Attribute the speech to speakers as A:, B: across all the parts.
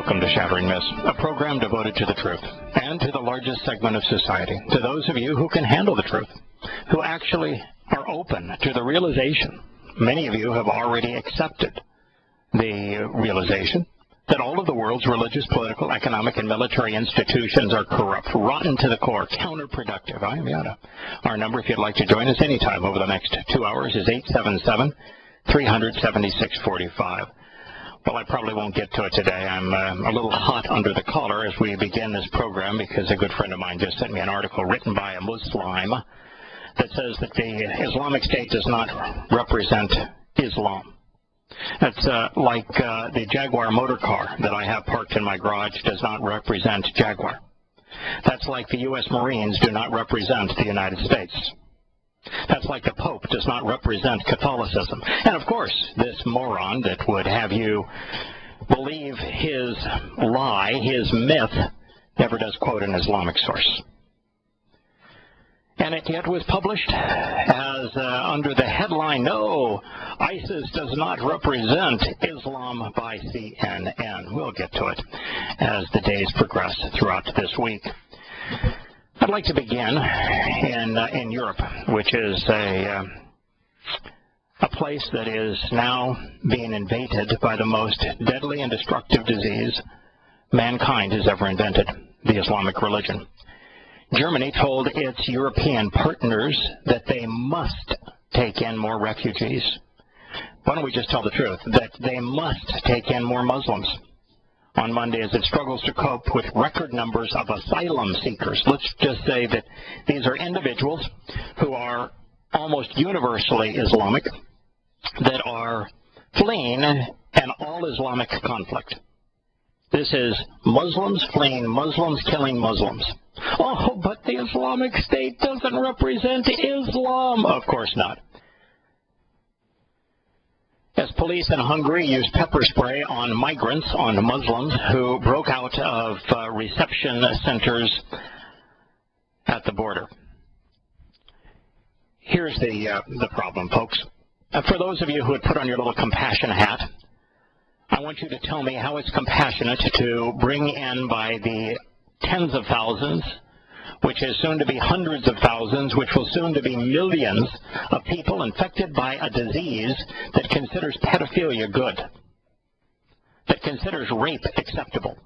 A: Welcome to Shattering Myths, a program devoted to the truth and to the largest segment of society, to those of you who can handle the truth, who actually are open to the realization. Many of you have already accepted the realization that all of the world's religious, political, economic, and military institutions are corrupt, rotten to the core, counterproductive. I am Yahowah. Our number, if you'd like to join us anytime over the next 2 hours, is 877-300-7645. Well, I probably won't get to it today. I'm a little hot under the collar as we begin this program because a good friend of mine just sent me an article written by a Muslim that says that the Islamic State does not represent Islam. That's like the Jaguar motor car that I have parked in my garage does not represent Jaguar. That's like the U.S. Marines do not represent the United States. That's like the Pope does not represent Catholicism. And of course, this moron that would have you believe his lie, his myth, never does quote an Islamic source. And it yet was published as under the headline, "No, ISIS does not represent Islam" by CNN. We'll get to it as the days progress throughout this week. I'd like to begin in Europe, which is a place that is now being invaded by the most deadly and destructive disease mankind has ever invented, the Islamic religion. Germany told its European partners that they must take in more refugees. Why don't we just tell the truth, that they must take in more Muslims on Monday as it struggles to cope with record numbers of asylum seekers. Let's just say that these are individuals who are almost universally Islamic that are fleeing an all-Islamic conflict. This is Muslims fleeing Muslims, killing Muslims. Oh, but the Islamic State doesn't represent Islam. Of course not. As police in Hungary used pepper spray on migrants, on Muslims who broke out of reception centers at the border. Here's the problem, folks. For those of you who had put on your little compassion hat, I want you to tell me how it's compassionate to bring in by the tens of thousands, which is soon to be hundreds of thousands, which will soon to be millions of people infected by a disease that considers pedophilia good, that considers rape acceptable,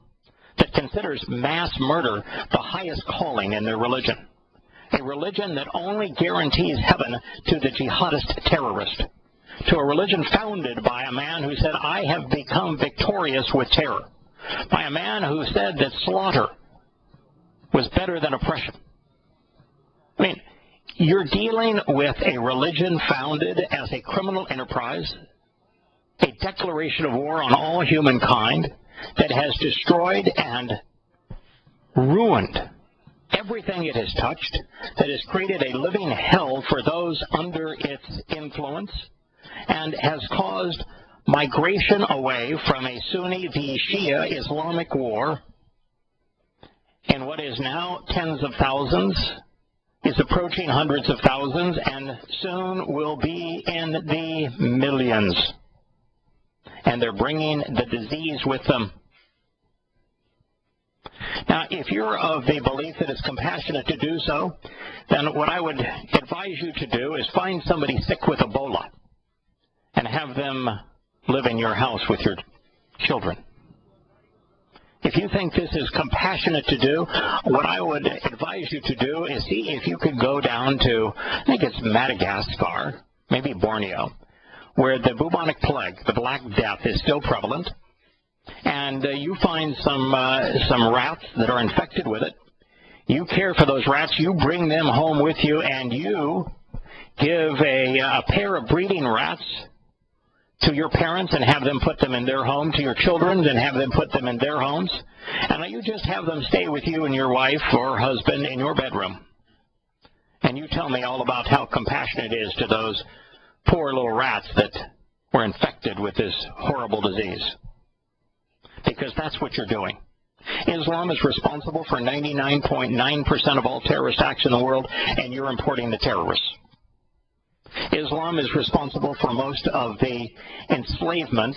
A: that considers mass murder the highest calling in their religion, a religion that only guarantees heaven to the jihadist terrorist, to a religion founded by a man who said, "I have become victorious with terror," by a man who said that slaughter was better than oppression. I mean, you're dealing with a religion founded as a criminal enterprise, a declaration of war on all humankind that has destroyed and ruined everything it has touched, that has created a living hell for those under its influence, and has caused migration away from a Sunni v. Shia Islamic war in what is now tens of thousands, is approaching hundreds of thousands, and soon will be in the millions. And they're bringing the disease with them. Now, if you're of the belief that it's compassionate to do so, then what I would advise you to do is find somebody sick with Ebola and have them live in your house with your children. If you think this is compassionate to do, what I would advise you to do is see if you could go down to, I think it's Madagascar, maybe Borneo, where the bubonic plague, the Black Death, is still prevalent, and you find some rats that are infected with it. You care for those rats, you bring them home with you, and you give a pair of breeding rats to your parents and have them put them in their home, to your children and have them put them in their homes, and you just have them stay with you and your wife or husband in your bedroom. And you tell me all about how compassionate it is to those poor little rats that were infected with this horrible disease. Because that's what you're doing. Islam is responsible for 99.9% of all terrorist acts in the world, and you're importing the terrorists. Islam is responsible for most of the enslavement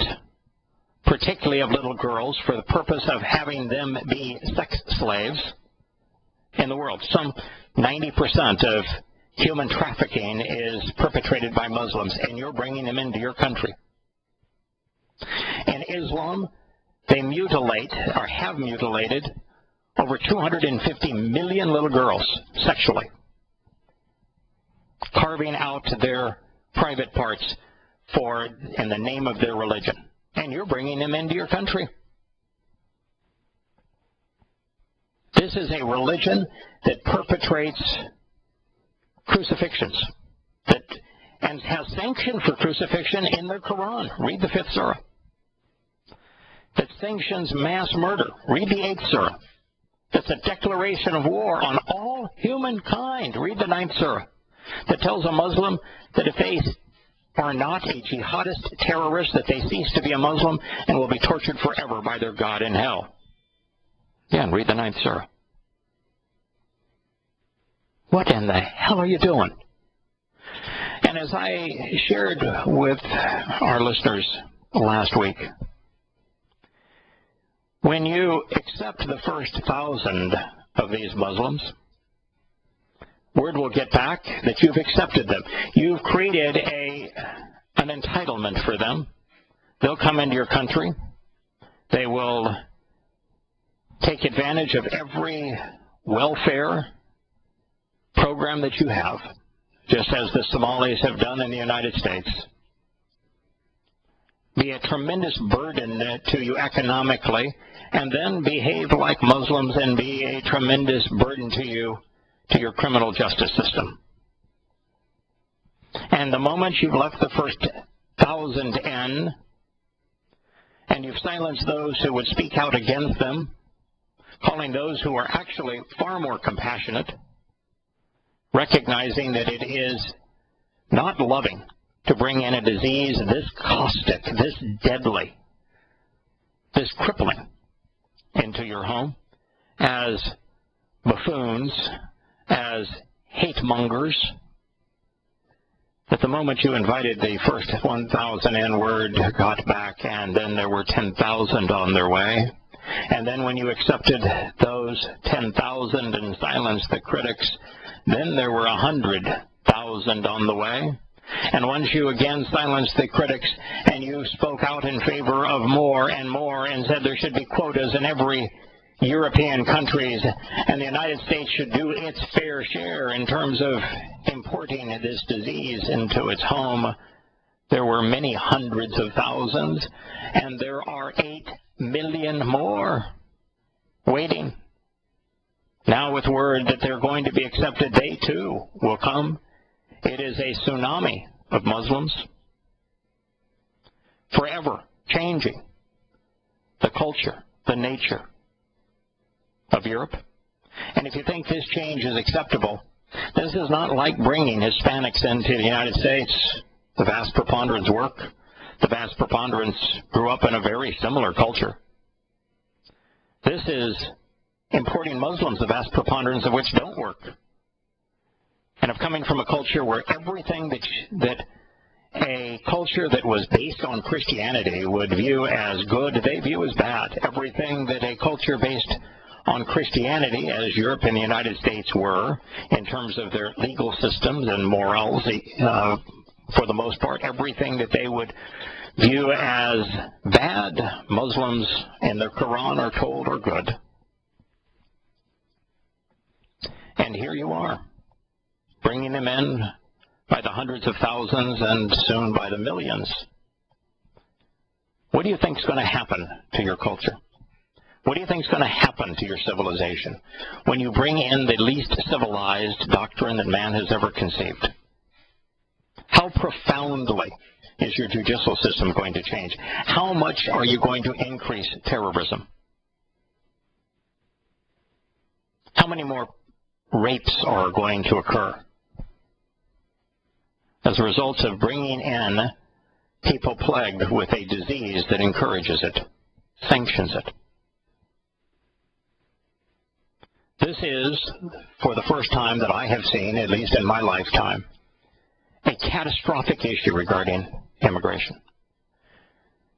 A: particularly of little girls, for the purpose of having them be sex slaves in the world. Some 90% of human trafficking is perpetrated by Muslims, and you're bringing them into your country. In Islam, they mutilate, or have mutilated, over 250 million little girls sexually, carving out their private parts in the name of their religion. And you're bringing them into your country. This is a religion that perpetrates crucifixions, and has sanctioned for crucifixion in their Quran. Read the 5th surah. That sanctions mass murder. Read the 8th surah. That's a declaration of war on all humankind. Read the 9th surah. That tells a Muslim that if they are not a jihadist terrorist, that they cease to be a Muslim and will be tortured forever by their God in hell. Yeah, and read the 9th surah. What in the hell are you doing? And as I shared with our listeners last week, when you accept the first 1,000 of these Muslims, word will get back that you've accepted them. You've created an entitlement for them. They'll come into your country. They will take advantage of every welfare program that you have, just as the Somalis have done in the United States. Be a tremendous burden to you economically, and then behave like Muslims and be a tremendous burden to you, to your criminal justice system. And the moment you've left the first 1,000 in, and you've silenced those who would speak out against them, calling those who are actually far more compassionate, recognizing that it is not loving to bring in a disease this caustic, this deadly, this crippling into your home as buffoons, as hate mongers, that the moment you invited the first 1,000 in, word got back, and then there were 10,000 on their way. And then when you accepted those 10,000 and silenced the critics, then there were 100,000 on the way. And once you again silenced the critics and you spoke out in favor of more and more and said there should be quotas in every European countries and the United States should do its fair share in terms of importing this disease into its home, there were many hundreds of thousands, and there are 8 million more waiting. Now with word that they're going to be accepted, they too will come. It is a tsunami of Muslims, forever changing the culture, the nature of Europe. And if you think this change is acceptable, this is not like bringing Hispanics into the United States. The vast preponderance work. The vast preponderance grew up in a very similar culture. This is importing Muslims, the vast preponderance of which don't work. And of coming from a culture where everything that a culture that was based on Christianity would view as good, they view as bad. Everything that a culture based on Christianity, as Europe and the United States were, in terms of their legal systems and morals, for the most part, everything that they would view as bad, Muslims in their Quran are told are good. And here you are, bringing them in by the hundreds of thousands and soon by the millions. What do you think is going to happen to your culture? What do you think is going to happen to your civilization when you bring in the least civilized doctrine that man has ever conceived? How profoundly is your judicial system going to change? How much are you going to increase terrorism? How many more rapes are going to occur as a result of bringing in people plagued with a disease that encourages it, sanctions it? This is, for the first time that I have seen, at least in my lifetime, a catastrophic issue regarding immigration.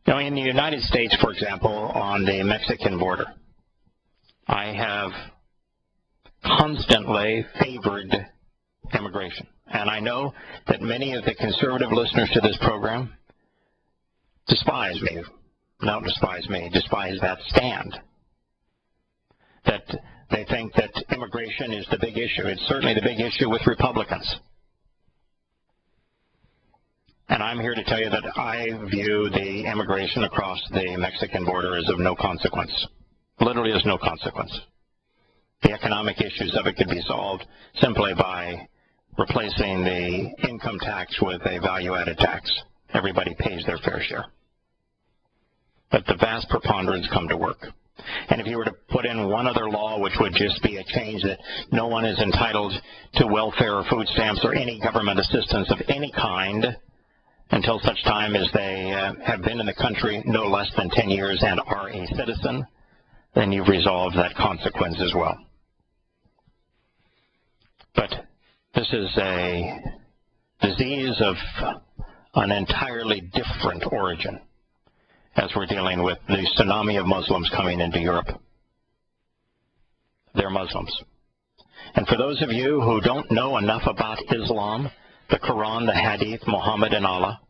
A: Now, in the United States, for example, on the Mexican border, I have constantly favored immigration. And I know that many of the conservative listeners to this program despise me. Not despise me, despise that stand. That they think that immigration is the big issue. It's certainly the big issue with Republicans. And I'm here to tell you that I view the immigration across the Mexican border as of no consequence. Literally as no consequence. The economic issues of it could be solved simply by replacing the income tax with a value-added tax. Everybody pays their fair share. But the vast preponderance come to work. And if you were to put in one other law, which would just be a change that no one is entitled to welfare or food stamps or any government assistance of any kind until such time as they have been in the country no less than 10 years and are a citizen, then you've resolved that consequence as well. But this is a disease of an entirely different origin as we're dealing with the tsunami of Muslims coming into Europe. They're Muslims. And for those of you who don't know enough about Islam, the Quran, the Hadith, Muhammad, and Allah,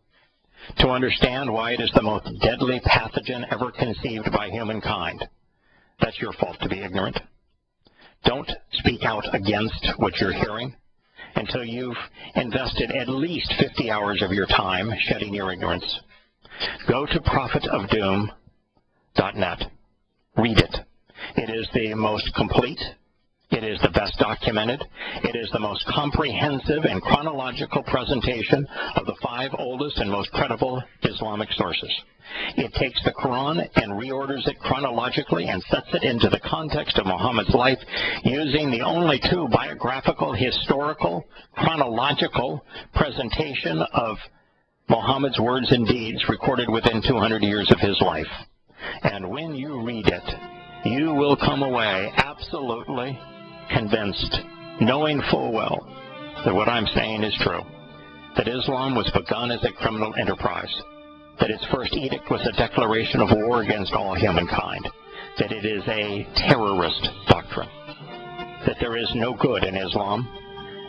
A: to understand why it is the most deadly pathogen ever conceived by humankind, that's your fault to be ignorant. Don't speak out against what you're hearing until you've invested at least 50 hours of your time shedding your ignorance. Go to prophetofdoom.net. Read it. It is the most complete. It is the best documented. It is the most comprehensive and chronological presentation of the 5 oldest and most credible Islamic sources. It takes the Quran and reorders it chronologically and sets it into the context of Muhammad's life using the only true biographical, historical, chronological presentation of Muhammad's words and deeds recorded within 200 years of his life. And when you read it, you will come away absolutely convinced, knowing full well that what I'm saying is true, that Islam was begun as a criminal enterprise, that its first edict was a declaration of war against all humankind, that it is a terrorist doctrine, that there is no good in Islam,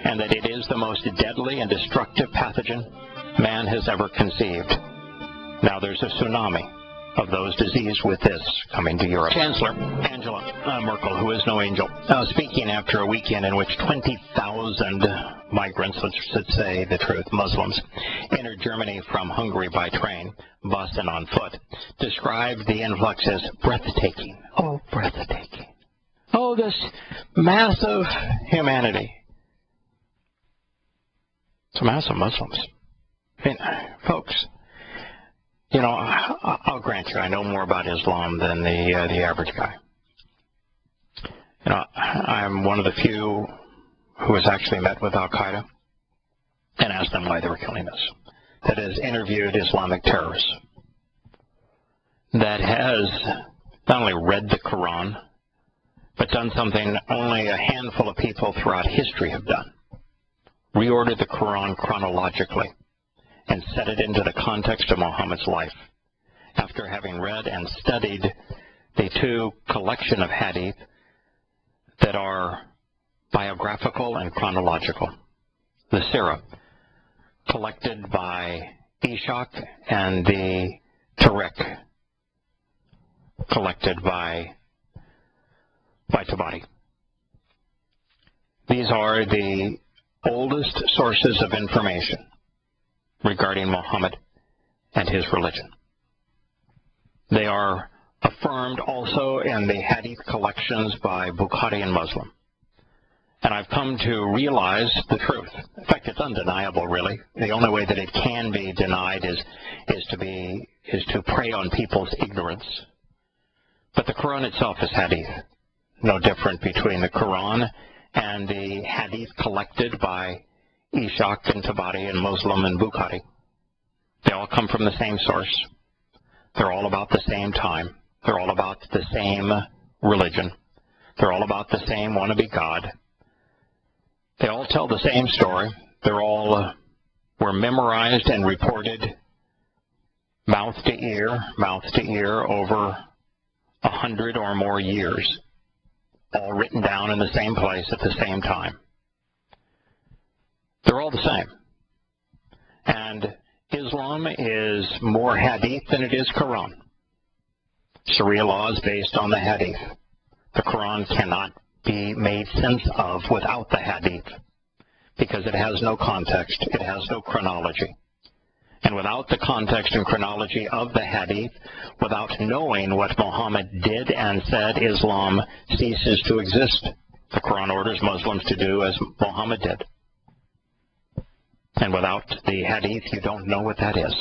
A: and that it is the most deadly and destructive pathogen man has ever conceived. Now there's a tsunami of those diseases with this coming to Europe. Chancellor Angela Merkel, who is no angel, speaking after a weekend in which 20,000 migrants, let's say the truth, Muslims, entered Germany from Hungary by train, bus, and on foot, described the influx as breathtaking. Oh, breathtaking. Oh, this massive humanity. It's a mass of Muslims. I mean, folks, you know, I'll grant you, I know more about Islam than the average guy. You know, I'm one of the few who has actually met with al-Qaeda and asked them why they were killing us. That has interviewed Islamic terrorists. That has not only read the Quran, but done something only a handful of people throughout history have done. Reordered the Quran chronologically and set it into the context of Muhammad's life. After having read and studied the 2 collection of hadith that are biographical and chronological. The Sirah, collected by Ishaq, and the Tariq, collected by Tabari. These are the oldest sources of information regarding Muhammad and his religion. They are affirmed also in the hadith collections by Bukhari and Muslim. And I've come to realize the truth. In fact, it's undeniable, really. The only way that it can be denied is to prey on people's ignorance. But the Quran itself is hadith. No different between the Quran and the hadith collected by Ishaq and Tabari and Muslim and Bukhari. They all come from the same source. They're all about the same time. They're all about the same religion. They're all about the same wannabe God. They all tell the same story. They're all were memorized and reported mouth to ear over 100 or more years, all written down in the same place at the same time. They're all the same. And Islam is more hadith than it is Quran. Sharia law is based on the hadith. The Quran cannot be made sense of without the hadith because it has no context, it has no chronology. And without the context and chronology of the hadith, without knowing what Muhammad did and said, Islam ceases to exist. The Quran orders Muslims to do as Muhammad did. And without the hadith, you don't know what that is.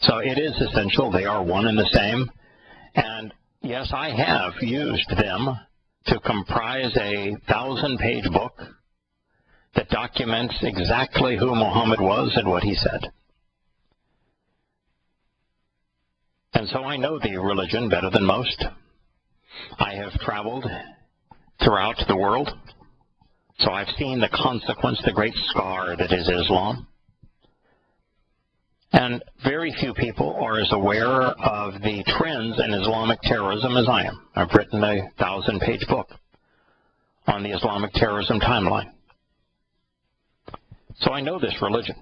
A: So it is essential. They are one and the same. And yes, I have used them to comprise a 1,000-page book that documents exactly who Muhammad was and what he said. And so I know the religion better than most. I have traveled throughout the world, so I've seen the consequence, the great scar that is Islam. And very few people are as aware of the trends in Islamic terrorism as I am. I've written a 1,000-page book on the Islamic terrorism timeline. So I know this religion.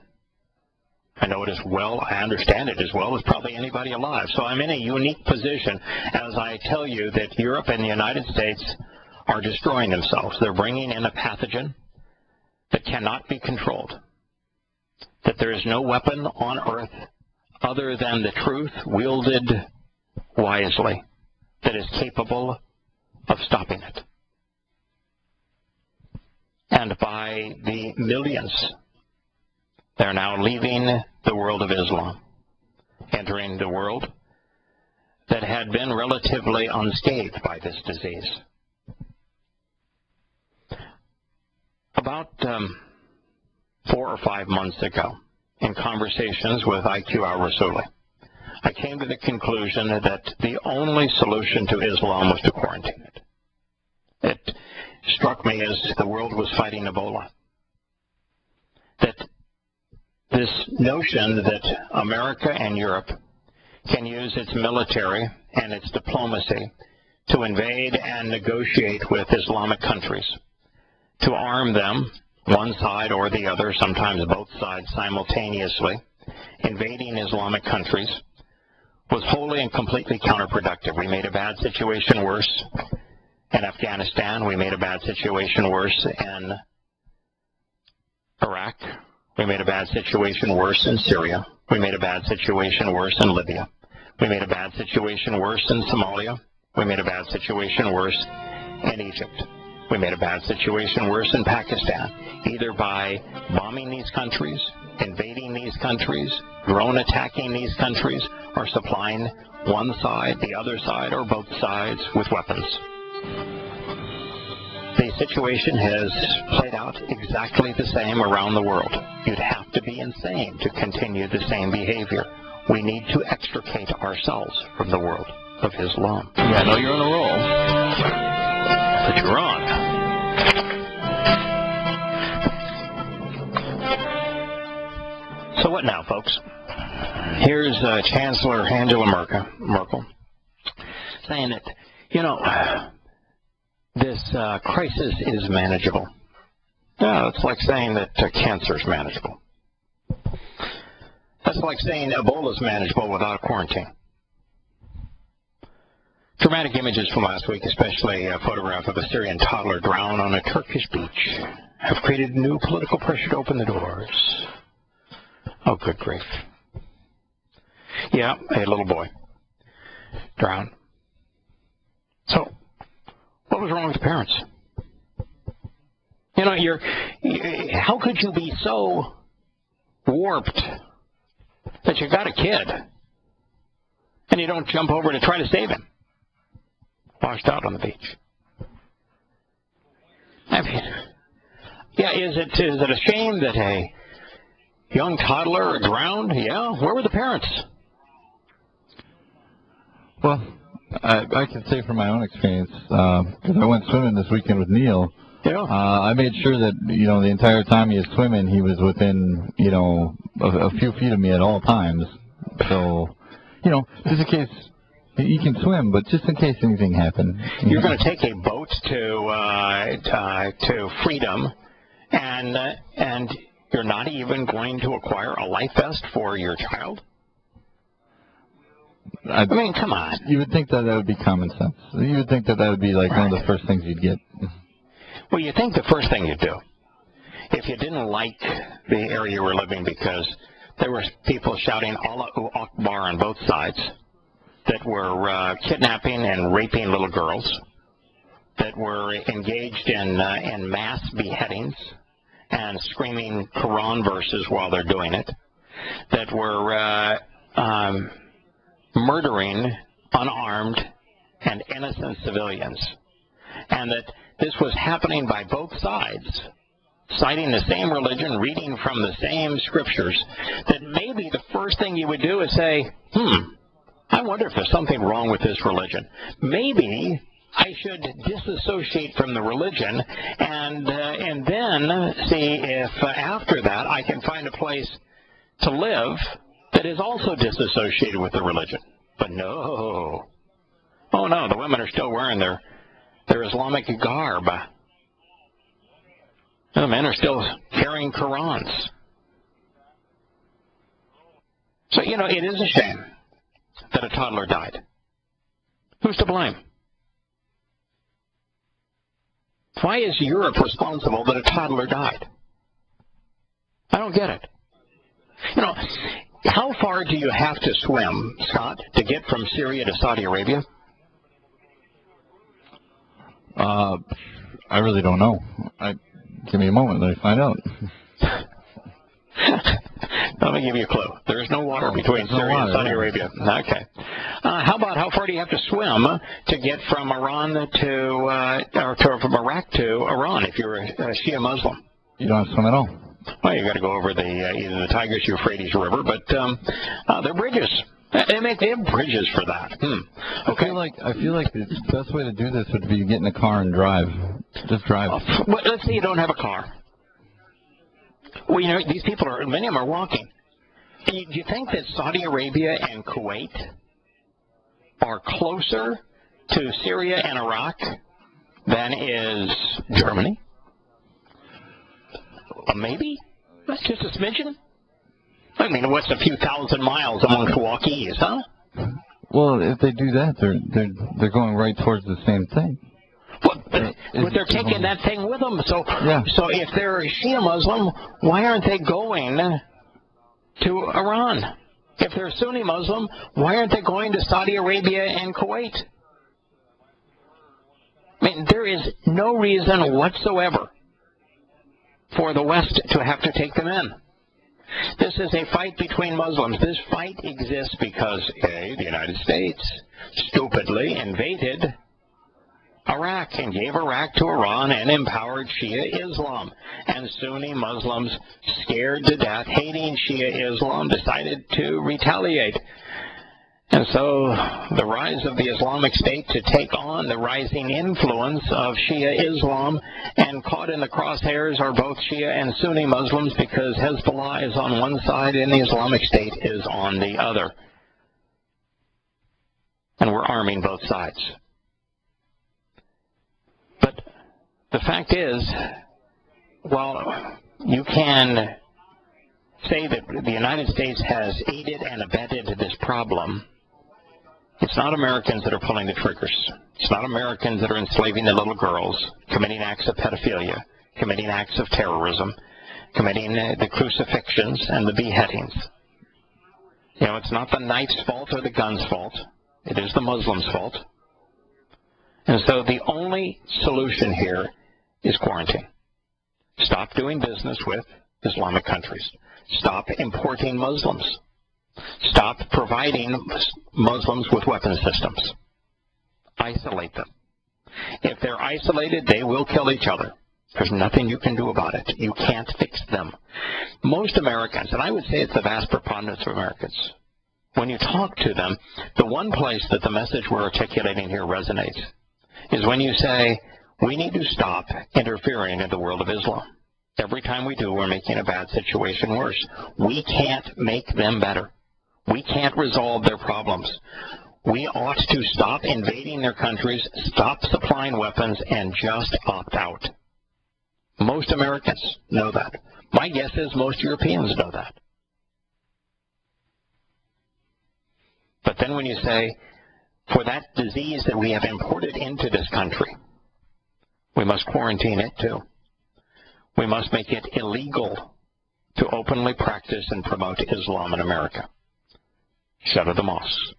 A: I know it as well, I understand it as well as probably anybody alive. So I'm in a unique position as I tell you that Europe and the United States are destroying themselves. They're bringing in a pathogen that cannot be controlled. That there is no weapon on earth other than the truth wielded wisely that is capable of stopping it. And by the millions, they're now leaving the world of Islam, entering the world that had been relatively unscathed by this disease. About 4 or 5 months ago, in conversations with al-Rassooli, I came to the conclusion that the only solution to Islam was to quarantine it. It struck me as the world was fighting Ebola. That this notion that America and Europe can use its military and its diplomacy to invade and negotiate with Islamic countries, to arm them, one side or the other, sometimes both sides simultaneously, invading Islamic countries, was wholly and completely counterproductive. We made a bad situation worse in Afghanistan. We made a bad situation worse in Iraq. We made a bad situation worse in Syria. We made a bad situation worse in Libya. We made a bad situation worse in Somalia. We made a bad situation worse in Egypt. We made a bad situation worse in Pakistan, either by bombing these countries, invading these countries, drone attacking these countries, or supplying one side, the other side, or both sides with weapons. The situation has played out exactly the same around the world. You'd have to be insane to continue the same behavior. We need to extricate ourselves from the world of Islam.
B: Yeah, I know you're on a roll.
A: But you're on. So what now, folks? Here's Chancellor Angela Merkel saying that, you know, this crisis is manageable. Yeah, it's like saying that cancer is manageable. That's like saying Ebola is manageable without a quarantine. Dramatic images from last week, especially a photograph of a Syrian toddler drowned on a Turkish beach, have created new political pressure to open the doors. Oh, good grief. Yeah, a little boy drowned. So, what was wrong with the parents? You know, how could you be so warped that you got a kid and you don't jump over to try to save him? Washed out on the beach. I mean, yeah, is it a shame that a young toddler drowned? Yeah, where were the parents?
B: Well, I can say from my own experience, because I went swimming this weekend with Neil.
A: Yeah.
B: I made sure that, the entire time he was swimming, he was within, a few feet of me at all times. So, you know, just in case you can swim, but just in case anything happened.
A: You're going to take a boat to freedom, and you're not even going to acquire a life vest for your child? I mean, come on.
B: You would think that would be common sense. You would think that would be like one of the first things you'd get.
A: Well, you think the first thing you'd do, if you didn't like the area you were living because there were people shouting Allahu Akbar on both sides, that were kidnapping and raping little girls, that were engaged in mass beheadings and screaming Quran verses while they're doing it, that were murdering unarmed and innocent civilians, and that this was happening by both sides, citing the same religion, reading from the same scriptures, that maybe the first thing you would do is say, I wonder if there's something wrong with this religion. Maybe I should disassociate from the religion and then see if after that I can find a place to live that is also disassociated with the religion. But no. Oh no, the women are still wearing their Islamic garb. And the men are still carrying Qurans. So, you know, it is a shame that a toddler died. Who's to blame? Why is Europe responsible that a toddler died? I don't get it. You know, how far do you have to swim, Scott, to get from Syria to Saudi Arabia?
B: I really don't know. Give me a moment, let me find out.
A: Let me give you a clue. There is no water between Syria and Saudi Arabia. Okay. How far do you have to swim to get from Iran from Iraq to Iran if you're a Shia Muslim?
B: You don't have to swim at all.
A: Well, you got to go over either the Tigris-Euphrates River, but they're bridges. They have bridges for that. Okay.
B: I feel like the best way to do this would be to get in a car and drive. Just drive.
A: Well, let's say you don't have a car. Well, you know, these people many of them are walking. Do you think that Saudi Arabia and Kuwait are closer to Syria and Iraq than is Germany? Maybe? That's just a smidgen? I mean, what's a few thousand miles among Milwaukee's, huh?
B: Well, if they do that, they're going right towards the same thing.
A: Well, but they're taking that thing with them. So if they're a Shia Muslim, why aren't they going to Iran? If they're Sunni Muslim, why aren't they going to Saudi Arabia and Kuwait? I mean, there is no reason whatsoever for the West to have to take them in. This is a fight between Muslims. This fight exists because, A, the United States stupidly invaded Iraq and gave Iraq to Iran and empowered Shia Islam. And Sunni Muslims, scared to death, hating Shia Islam, decided to retaliate. And so the rise of the Islamic State to take on the rising influence of Shia Islam, and caught in the crosshairs are both Shia and Sunni Muslims, because Hezbollah is on one side and the Islamic State is on the other. And we're arming both sides. But the fact is, while you can say that the United States has aided and abetted this problem, it's not Americans that are pulling the triggers. It's not Americans that are enslaving the little girls, committing acts of pedophilia, committing acts of terrorism, committing the crucifixions and the beheadings. You know, it's not the knife's fault or the gun's fault. It is the Muslims' fault. And so the only solution here is quarantine. Stop doing business with Islamic countries. Stop importing Muslims. Stop providing Muslims with weapon systems. Isolate them. If they're isolated, they will kill each other. There's nothing you can do about it. You can't fix them. Most Americans, and I would say it's the vast preponderance of Americans, when you talk to them, the one place that the message we're articulating here resonates is when you say, we need to stop interfering in the world of Islam. Every time we do, we're making a bad situation worse. We can't make them better. We can't resolve their problems. We ought to stop invading their countries, stop supplying weapons, and just opt out. Most Americans know that. My guess is most Europeans know that. But then when you say, for that disease that we have imported into this country, we must quarantine it too. We must make it illegal to openly practice and promote Islam in America. Shutter the mosques.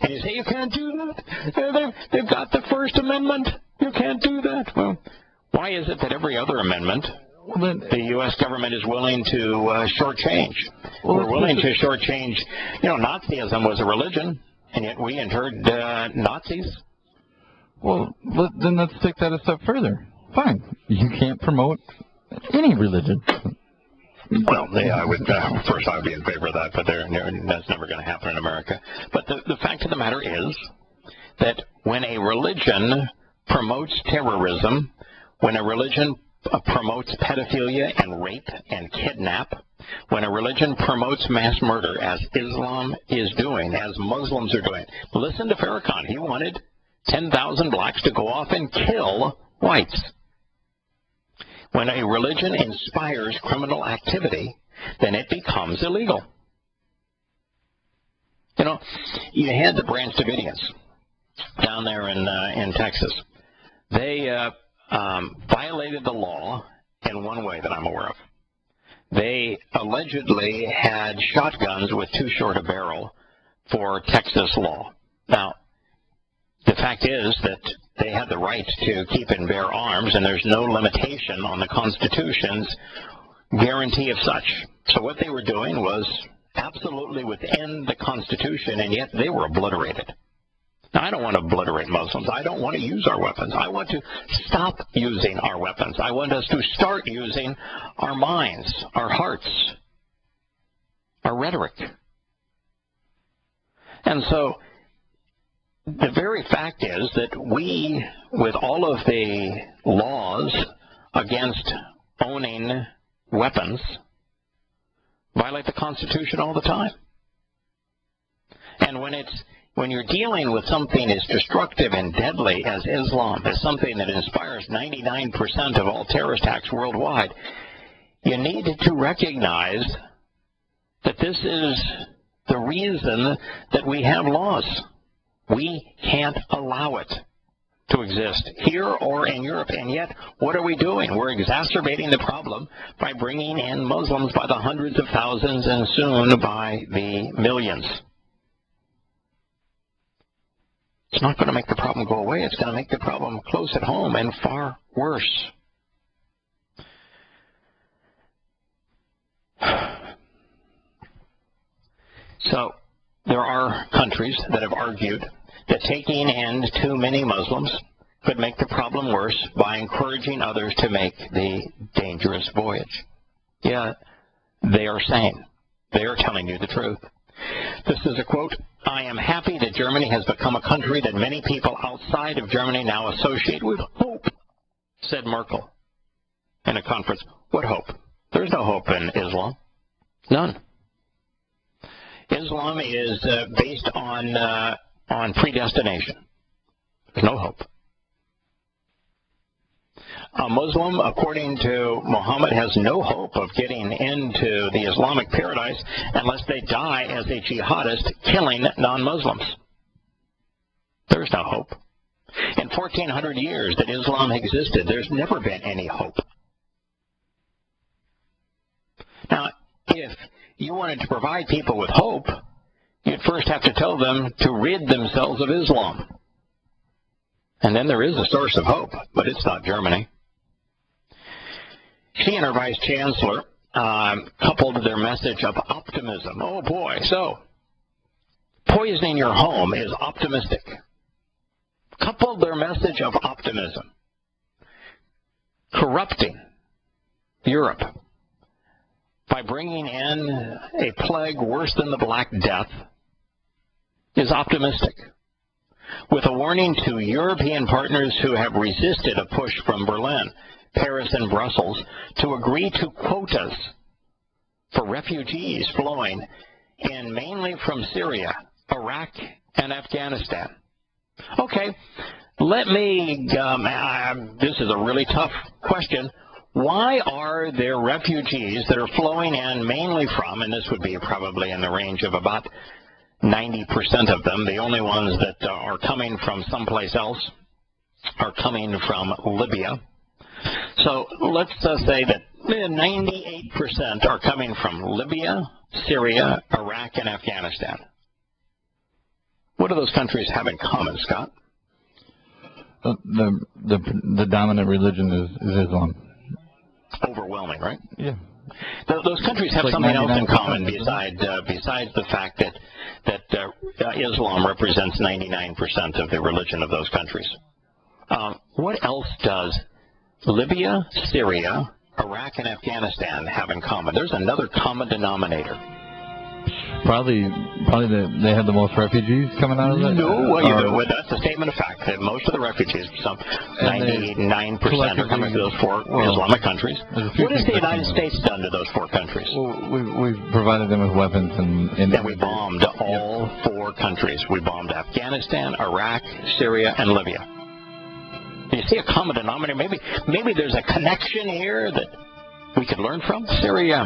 A: And you say, you can't do that. They've got the First Amendment. You can't do that. Well, why is it that every other amendment the U.S. government is willing to shortchange? We're willing to shortchange. Nazism was a religion, and yet we interred Nazis.
B: Well, then let's take that a step further. Fine. You can't promote any religion.
A: Well, I would be in favor of that, but that's never going to happen in America. But the fact of the matter is that when a religion promotes terrorism, when a religion promotes pedophilia and rape and kidnap, when a religion promotes mass murder, as Islam is doing, as Muslims are doing. Listen to Farrakhan. He wanted 10,000 blacks to go off and kill whites. When a religion inspires criminal activity, then it becomes illegal. You had the Branch Davidians down there in Texas. They violated the law in one way that I'm aware of. They allegedly had shotguns with too short a barrel for Texas law. Now, the fact is that they had the right to keep and bear arms, and there's no limitation on the Constitution's guarantee of such. So what they were doing was absolutely within the Constitution, and yet they were obliterated. Now, I don't want to obliterate Muslims. I don't want to use our weapons. I want to stop using our weapons. I want us to start using our minds, our hearts, our rhetoric. And so the very fact is that we, with all of the laws against owning weapons, violate the Constitution all the time. And when you're dealing with something as destructive and deadly as Islam, as something that inspires 99% of all terrorist attacks worldwide, you need to recognize that this is the reason that we have laws. We can't allow it to exist here or in Europe. And yet, what are we doing? We're exacerbating the problem by bringing in Muslims by the hundreds of thousands and soon by the millions. It's not going to make the problem go away. It's going to make the problem close at home and far worse. So, there are countries that have argued that taking in too many Muslims could make the problem worse by encouraging others to make the dangerous voyage. Yeah, they are sane. They are telling you the truth. This is a quote. "I am happy that Germany has become a country that many people outside of Germany now associate with hope," said Merkel in a conference. What hope? There's no hope in Islam. None. Islam is based on predestination. There's no hope. A Muslim, according to Muhammad, has no hope of getting into the Islamic paradise unless they die as a jihadist killing non-Muslims. There's no hope. In 1,400 years that Islam existed, there's never been any hope. Now, if you wanted to provide people with hope, you'd first have to tell them to rid themselves of Islam. And then there is a source of hope, but it's not Germany. She and her vice chancellor coupled their message of optimism. Oh boy, so poisoning your home is optimistic. Coupled their message of optimism. Corrupting Europe by bringing in a plague worse than the Black Death is optimistic. With a warning to European partners who have resisted a push from Berlin, Paris, and Brussels to agree to quotas for refugees flowing in mainly from Syria, Iraq, and Afghanistan. Okay, let me, this is a really tough question. Why are there refugees that are flowing in mainly from, and this would be probably in the range of about 90% of them, the only ones that are coming from someplace else are coming from Libya. So let's say that 98% are coming from Libya, Syria, Iraq, and Afghanistan. What do those countries have in common, Scott?
B: The dominant religion is Islam.
A: Overwhelming, right?
B: Yeah.
A: Those countries have something else in common besides the fact that Islam represents 99% of the religion of those countries. What else does Libya, Syria, Iraq, and Afghanistan have in common? There's another common denominator.
B: Probably they have the most refugees coming out of it.
A: No, well, that's a statement of fact that most of the refugees, some 99%, are coming to those four Islamic countries. What has the United States done to those four countries?
B: Well, we've provided them with weapons and
A: we bombed all four countries. We bombed Afghanistan, Iraq, Syria, and Libya. Do you see a common denominator? Maybe there's a connection here that we could learn from. Syria,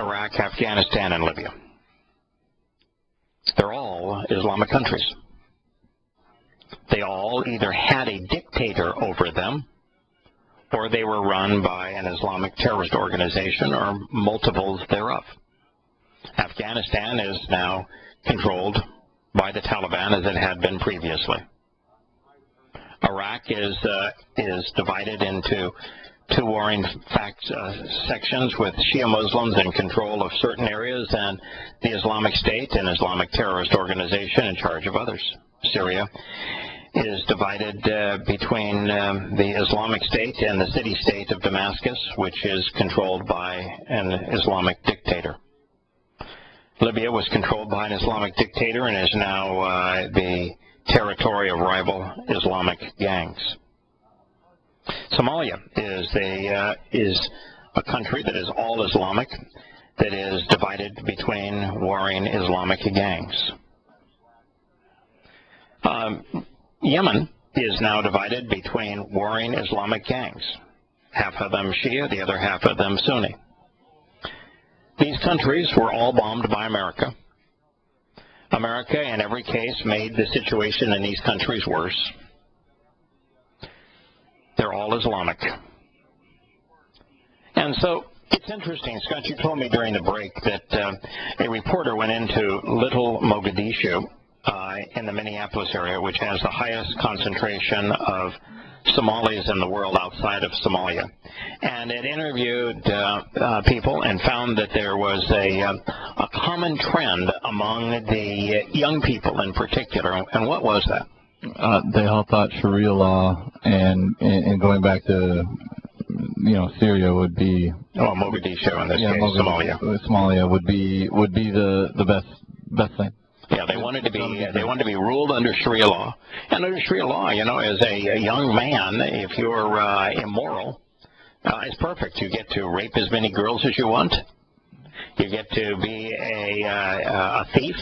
A: Iraq, Afghanistan, and Libya. They're all Islamic countries. They all either had a dictator over them, or they were run by an Islamic terrorist organization, or multiples thereof. Afghanistan is now controlled by the Taliban, as it had been previously. Iraq is divided into two warring sections, with Shia Muslims in control of certain areas and the Islamic State, an Islamic terrorist organization, in charge of others. Syria is divided between the Islamic State and the city-state of Damascus, which is controlled by an Islamic dictator. Libya was controlled by an Islamic dictator and is now the territory of rival Islamic gangs. Somalia is a country that is all Islamic, that is divided between warring Islamic gangs. Yemen is now divided between warring Islamic gangs, half of them Shia, the other half of them Sunni. These countries were all bombed by America. America, in every case, made the situation in these countries worse. They're all Islamic. And so it's interesting, Scott, you told me during the break that a reporter went into Little Mogadishu in the Minneapolis area, which has the highest concentration of Somalis in the world outside of Somalia. And it interviewed people and found that there was a common trend among the young people in particular. And what was that?
B: They all thought Sharia law and going back to Syria would be
A: Mogadishu in this case,
B: Somalia would be the best thing.
A: Yeah, they wanted to be ruled under Sharia law. And under Sharia law, as a young man, if you're immoral, it's perfect. You get to rape as many girls as you want. You get to be a thief.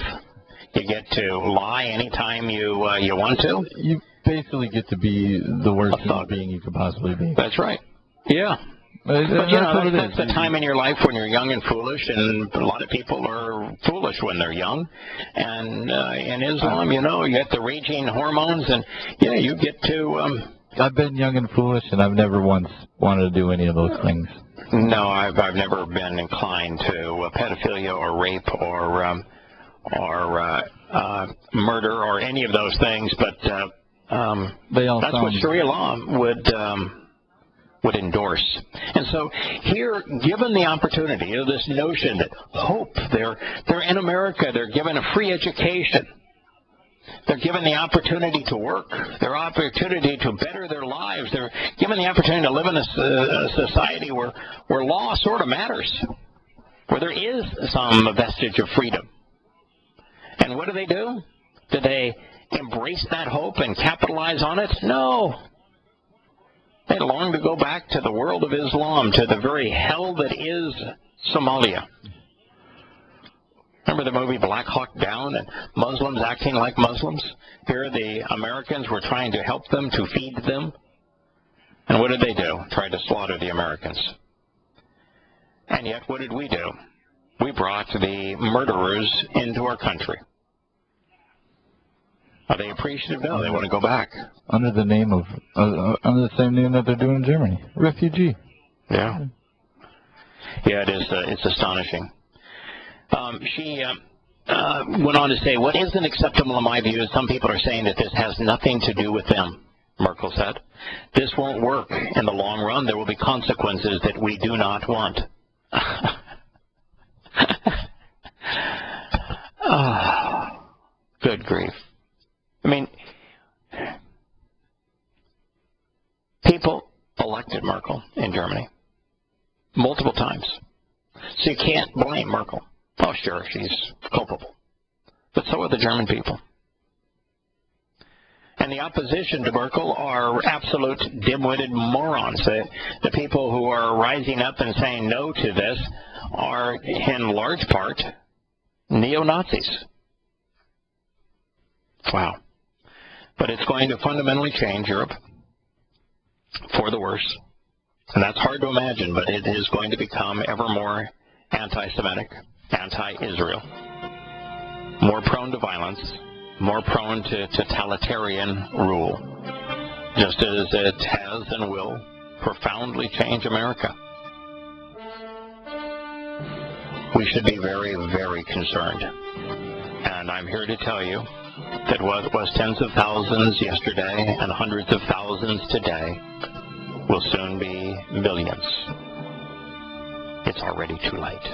A: You get to lie anytime you want to.
B: You basically get to be the worst human being you could possibly be.
A: That's right. Yeah. But that's the time in your life when you're young and foolish, and a lot of people are foolish when they're young. And in Islam, you get the raging hormones, and you get to...
B: I've been young and foolish, and I've never once wanted to do any of those things.
A: No, I've never been inclined to pedophilia or rape or murder or any of those things, but that's what Sharia law would endorse. And so here, given the opportunity, this notion that hope, they're in America, they're given a free education, they're given the opportunity to work, their opportunity to better their lives, they're given the opportunity to live in a society where law sort of matters, where there is some vestige of freedom. And what do? Do they embrace that hope and capitalize on it? No. They long to go back to the world of Islam, to the very hell that is Somalia. Remember the movie Black Hawk Down and Muslims acting like Muslims? Here the Americans were trying to help them, to feed them. And what did they do? Tried to slaughter the Americans. And yet, what did we do? We brought the murderers into our country. Are they appreciative? No, they want to go back.
B: Under the name of, under the same name that they're doing in Germany. Refugee.
A: Yeah. Yeah, it's astonishing. She went on to say, what isn't acceptable in my view is some people are saying that this has nothing to do with them, Merkel said. This won't work in the long run. There will be consequences that we do not want. Oh, good grief. I mean, people elected Merkel in Germany multiple times. So you can't blame Merkel. Oh, sure, she's culpable. But so are the German people. And the opposition to Merkel are absolute dim-witted morons. The people who are rising up and saying no to this are, in large part, neo-Nazis. Wow. But it's going to fundamentally change Europe for the worse. And that's hard to imagine, but it is going to become ever more anti-Semitic, anti-Israel, more prone to violence, more prone to totalitarian rule, just as it has and will profoundly change America. We should be very, very concerned. And I'm here to tell you that what was tens of thousands yesterday and hundreds of thousands today will soon be millions. It's already too late.